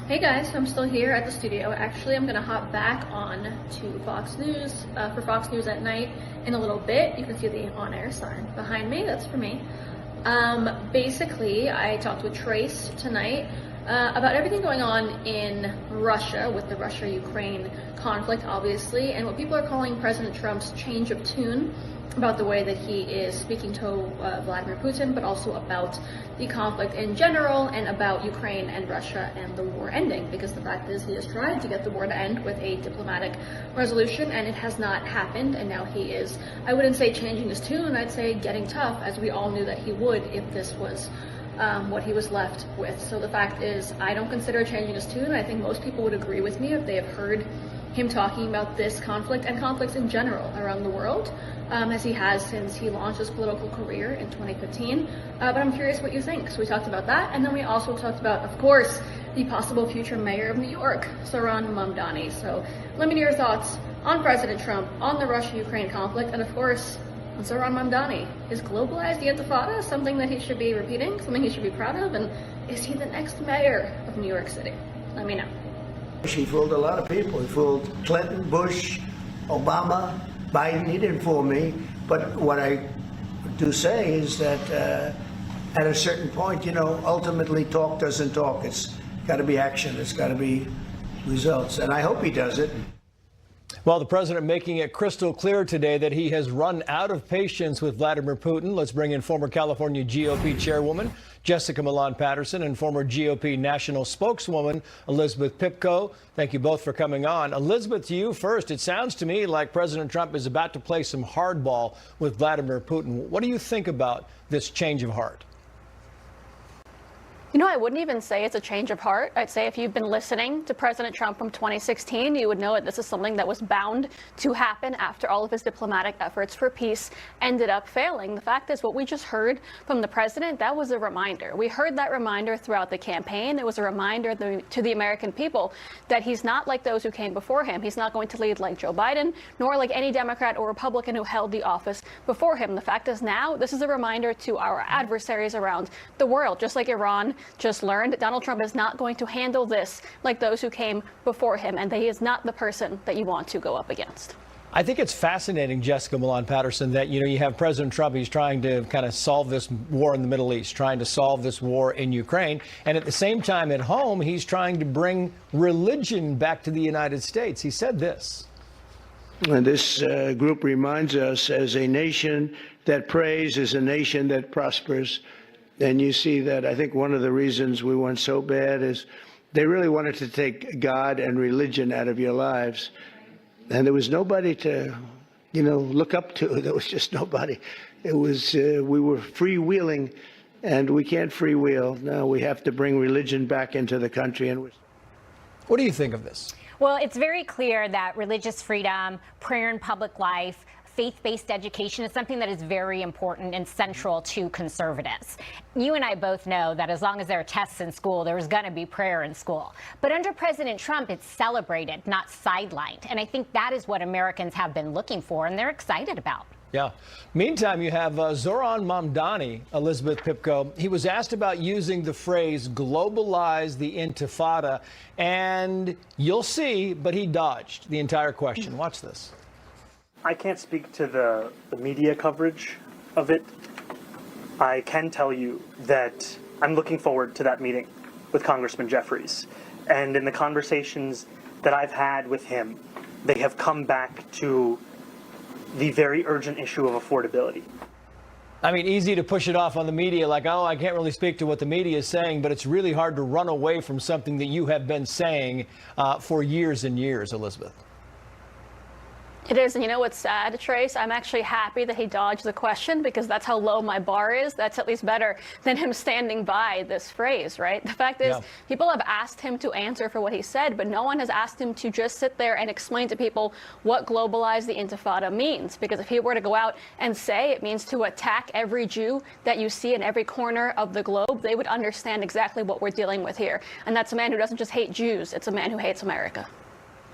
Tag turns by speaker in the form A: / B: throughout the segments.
A: Hey guys, so I'm still here at the studio. Actually, I'm gonna hop back on to Fox News for Fox News at night in a little bit. You can see the on-air sign behind me. That's for me. Basically, I talked with Trace tonight about everything going on in Russia with the Russia-Ukraine conflict, obviously, and what people are calling President Trump's change of tune about the way that he is speaking to Vladimir Putin, but also about the conflict in general and about Ukraine and Russia and the war ending, because the fact is he has tried to get the war to end with a diplomatic resolution and it has not happened, and now he is, I wouldn't say changing his tune, I'd say getting tough, as we all knew that he would if this was what he was left with. So the fact is, I don't consider changing his tune. I think most people would agree with me if they have heard him talking about this conflict and conflicts in general around the world, as he has since he launched his political career in 2015. But I'm curious what you think. So we talked about that, and then we also talked about, of course, the possible future mayor of New York, Zohran Mamdani. So let me know your thoughts on President Trump, on the Russia-Ukraine conflict, and of course, on Zohran Mamdani. Is globalized the Intifada something that he should be repeating, something he should be proud of, and is he the next mayor of New York City? Let me know.
B: He fooled a lot of people. He fooled Clinton, Bush, Obama, Biden. He didn't fool me. But what I do say is that at a certain point, ultimately talk doesn't talk. It's got to be action. It's got to be results. And I hope he does it.
C: Well, the president making it crystal clear today that he has run out of patience with Vladimir Putin. Let's bring in former California GOP chairwoman Jessica Milan Patterson and former GOP national spokeswoman Elizabeth Pipko. Thank you both for coming on. Elizabeth, to you first. It sounds to me like President Trump is about to play some hardball with Vladimir Putin. What do you think about this change of heart?
A: I wouldn't even say it's a change of heart. I'd say if you've been listening to President Trump from 2016, you would know that this is something that was bound to happen after all of his diplomatic efforts for peace ended up failing. The fact is, what we just heard from the president, that was a reminder. We heard that reminder throughout the campaign. It was a reminder to the American people that he's not like those who came before him. He's not going to lead like Joe Biden, nor like any Democrat or Republican who held the office before him. The fact is now, this is a reminder to our adversaries around the world, just like Iran just learned. Donald Trump is not going to handle this like those who came before him, and that he is not the person that you want to go up against.
C: I think it's fascinating, Jessica Milan Patterson, that, you have President Trump. He's trying to kind of solve this war in the Middle East, trying to solve this war in Ukraine. And at the same time at home, he's trying to bring religion back to the United States. He said this.
B: And this group reminds us, as a nation that prays is a nation that prospers. And you see that I think one of the reasons we went so bad is they really wanted to take God and religion out of your lives. And there was nobody to, look up to. There was just nobody. It was, we were freewheeling, and we can't freewheel. Now we have to bring religion back into the country. And
C: what do you think of this?
D: Well, it's very clear that religious freedom, prayer in public life, faith-based education is something that is very important and central to conservatives. You and I both know that as long as there are tests in school, there is going to be prayer in school. But under President Trump, it's celebrated, not sidelined. And I think that is what Americans have been looking for, and they're excited about.
C: Yeah. Meantime, you have Zohran Mamdani, Elizabeth Pipko. He was asked about using the phrase globalize the Intifada, and you'll see, but he dodged the entire question. Watch this.
E: I can't speak to the media coverage of it. I can tell you that I'm looking forward to that meeting with Congressman Jeffries. And in the conversations that I've had with him, they have come back to the very urgent issue of affordability.
C: I mean, easy to push it off on the media like, oh, I can't really speak to what the media is saying, but it's really hard to run away from something that you have been saying for years and years, Elizabeth.
A: It is, and you know what's sad, Trace? I'm actually happy that he dodged the question, because that's how low my bar is. That's at least better than him standing by this phrase, right? The fact is, people have asked him to answer for what he said, but no one has asked him to just sit there and explain to people what globalize the Intifada means. Because if he were to go out and say it means to attack every Jew that you see in every corner of the globe, they would understand exactly what we're dealing with here. And that's a man who doesn't just hate Jews, it's a man who hates America.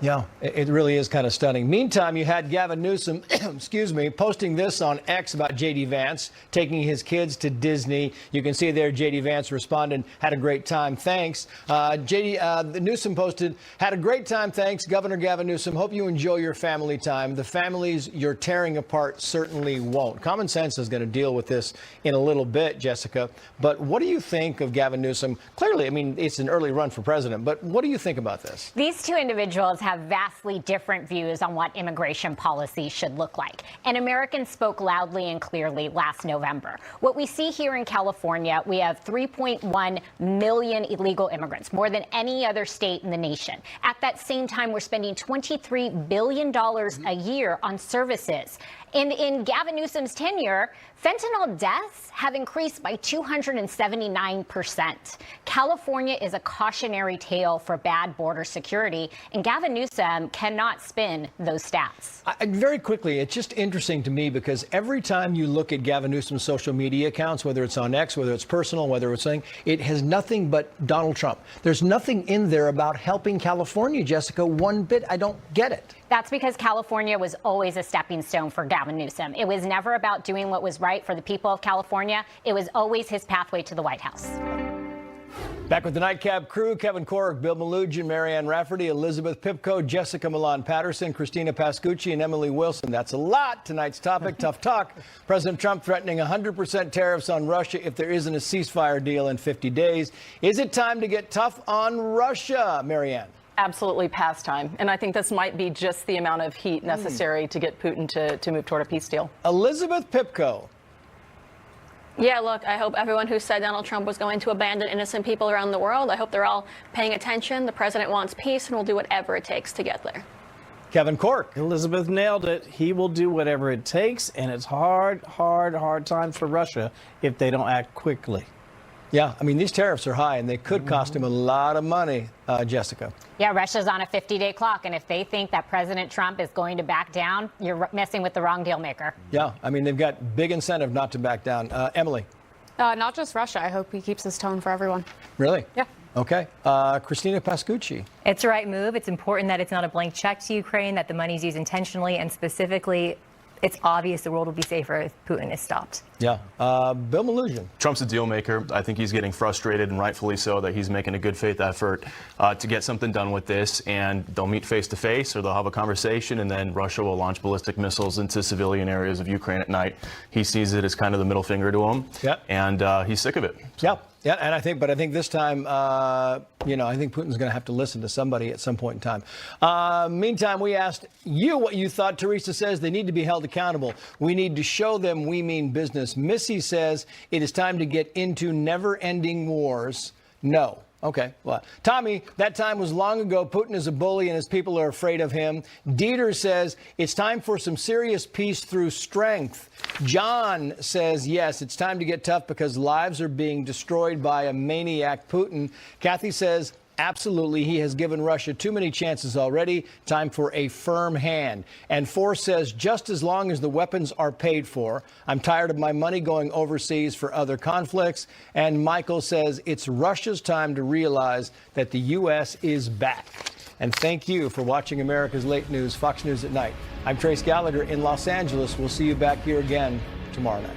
C: Yeah, it really is kind of stunning. Meantime, you had Gavin Newsom, excuse me, posting this on X about J.D. Vance taking his kids to Disney. You can see there J.D. Vance responded, had a great time, thanks. Newsom posted, had a great time, thanks. Governor Gavin Newsom, hope you enjoy your family time. The families you're tearing apart certainly won't. Common Sense is going to deal with this in a little bit, Jessica. But what do you think of Gavin Newsom? Clearly, I mean, it's an early run for president, but what do you think about this?
D: These two individuals have vastly different views on what immigration policy should look like. And Americans spoke loudly and clearly last November. What we see here in California, we have 3.1 million illegal immigrants, more than any other state in the nation. At that same time, we're spending $23 billion a year on services. And in Gavin Newsom's tenure, fentanyl deaths have increased by 279%. California is a cautionary tale for bad border security, and Gavin Newsom cannot spin those stats.
C: Very quickly, it's just interesting to me because every time you look at Gavin Newsom's social media accounts, whether it's on X, whether it's personal, whether it's saying, it has nothing but Donald Trump. There's nothing in there about helping California, Jessica, one bit. I don't get it.
D: That's because California was always a stepping stone for Gavin Newsom. It was never about doing what was right for the people of California. It was always his pathway to the White House.
C: Back with the Nightcap crew, Kevin Corrick, Bill Malugin, Marianne Rafferty, Elizabeth Pipko, Jessica Milan-Patterson, Christina Pascucci, and Emily Wilson. That's a lot. Tonight's topic, tough talk. President Trump threatening 100% tariffs on Russia if there isn't a ceasefire deal in 50 days. Is it time to get tough on Russia, Marianne?
F: Absolutely past time. And I think this might be just the amount of heat necessary to get Putin to move toward a peace deal.
C: Elizabeth Pipko.
G: Yeah, look, I hope everyone who said Donald Trump was going to abandon innocent people around the world, I hope they're all paying attention. The president wants peace and will do whatever it takes to get there.
C: Kevin Corrick.
H: Elizabeth nailed it. He will do whatever it takes, and it's hard times for Russia if they don't act quickly.
C: Yeah, I mean, these tariffs are high, and they could cost him a lot of money, Jessica.
D: Yeah, Russia's on a 50-day clock, and if they think that President Trump is going to back down, you're messing with the wrong deal maker.
C: Yeah, I mean, they've got big incentive not to back down. Emily.
I: Not just Russia. I hope he keeps his tone for everyone.
C: Really?
I: Yeah.
C: Okay. Christina Pascucci.
J: It's the right move. It's important that it's not a blank check to Ukraine, that the money's used intentionally, and specifically, it's obvious the world will be safer if Putin is stopped.
C: Yeah. Bill Malugin.
K: Trump's a deal maker. I think he's getting frustrated, and rightfully so, that he's making a good faith effort to get something done with this. And they'll meet face to face, or they'll have a conversation, and then Russia will launch ballistic missiles into civilian areas of Ukraine at night. He sees it as kind of the middle finger to him.
C: Yeah.
K: And he's sick of it. So.
C: Yeah. Yeah, and I think this time, I think Putin's going to have to listen to somebody at some point in time. Meantime, we asked you what you thought. Teresa says they need to be held accountable. We need to show them we mean business. Missy says it is time to get into never-ending wars. No. Okay. Well, Tommy, that time was long ago. Putin is a bully and his people are afraid of him. Dieter says it's time for some serious peace through strength. John says, yes, it's time to get tough because lives are being destroyed by a maniac Putin. Kathy says, absolutely, he has given Russia too many chances already. Time for a firm hand. And Force says, just as long as the weapons are paid for. I'm tired of my money going overseas for other conflicts. And Michael says, it's Russia's time to realize that the U.S. is back. And thank you for watching America's Late News, Fox News at Night. I'm Trace Gallagher in Los Angeles. We'll see you back here again tomorrow night.